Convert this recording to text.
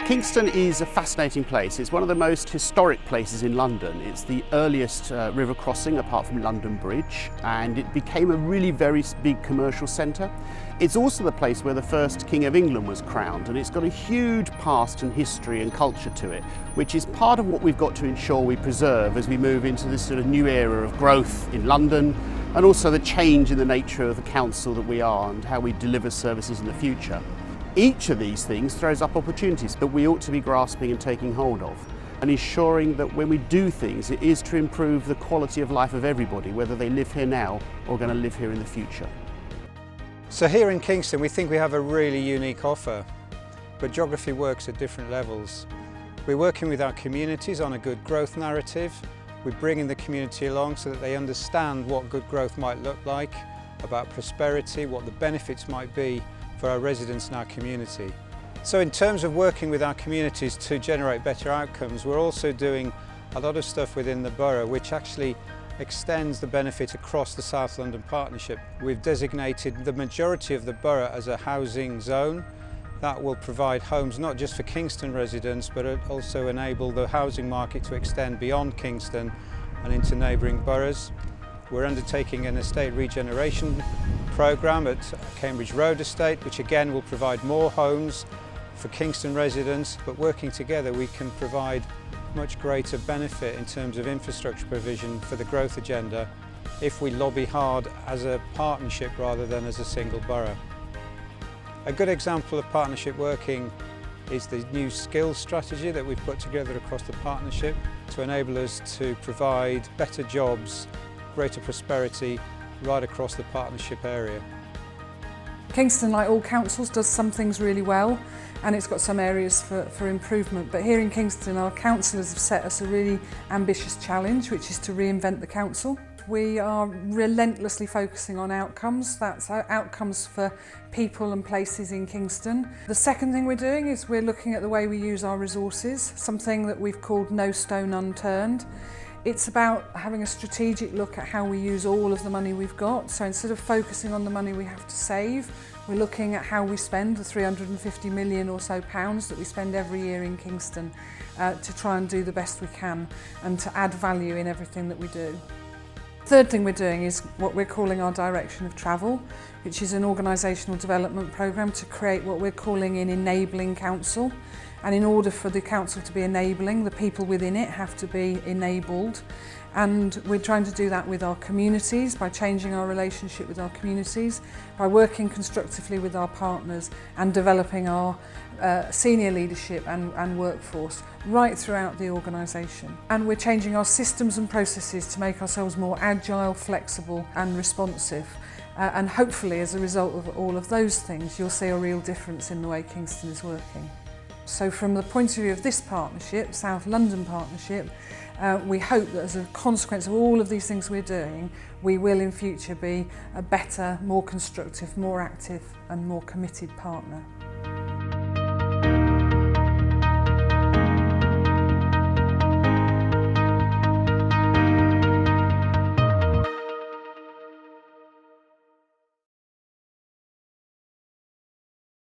Kingston is a fascinating place. It's one of the most historic places in London. It's the earliest river crossing apart from London Bridge, and it became a really very big commercial centre. It's also the place where the first King of England was crowned, and it's got a huge past and history and culture to it, which is part of what we've got to ensure we preserve as we move into this sort of new era of growth in London, and also the change in the nature of the council that we are and how we deliver services in the future. Each of these things throws up opportunities that we ought to be grasping and taking hold of, and ensuring that when we do things, it is to improve the quality of life of everybody, whether they live here now or going to live here in the future. So here in Kingston, we think we have a really unique offer, but geography works at different levels. We're working with our communities on a good growth narrative. We're bringing the community along so that they understand what good growth might look like, about prosperity, what the benefits might be for our residents and our community. So in terms of working with our communities to generate better outcomes, we're also doing a lot of stuff within the borough which actually extends the benefit across the South London Partnership. We've designated the majority of the borough as a housing zone that will provide homes not just for Kingston residents, but also enable the housing market to extend beyond Kingston and into neighbouring boroughs. We're undertaking an estate regeneration programme at Cambridge Road Estate, which again will provide more homes for Kingston residents, but working together we can provide much greater benefit in terms of infrastructure provision for the growth agenda if we lobby hard as a partnership rather than as a single borough. A good example of partnership working is the new skills strategy that we've put together across the partnership to enable us to provide better jobs, greater prosperity right across the partnership area. Kingston, like all councils, does some things really well, and it's got some areas for improvement. But here in Kingston, our councillors have set us a really ambitious challenge, which is to reinvent the council. We are relentlessly focusing on outcomes. That's outcomes for people and places in Kingston. The second thing we're doing is we're looking at the way we use our resources, something that we've called No Stone Unturned. It's about having a strategic look at how we use all of the money we've got. So instead of focusing on the money we have to save, we're looking at how we spend the 350 million or so pounds that we spend every year in Kingston to try and do the best we can and to add value in everything that we do. Third thing we're doing is what we're calling our direction of travel, which is an organisational development programme to create what we're calling an enabling council. And in order for the council to be enabling, the people within it have to be enabled. And we're trying to do that with our communities, by changing our relationship with our communities, by working constructively with our partners and developing our senior leadership and workforce right throughout the organisation. And we're changing our systems and processes to make ourselves more agile, flexible and responsive. And hopefully, as a result of all of those things, you'll see a real difference in the way Kingston is working. So from the point of view of this partnership, South London Partnership, we hope that as a consequence of all of these things we're doing, we will in future be a better, more constructive, more active and more committed partner.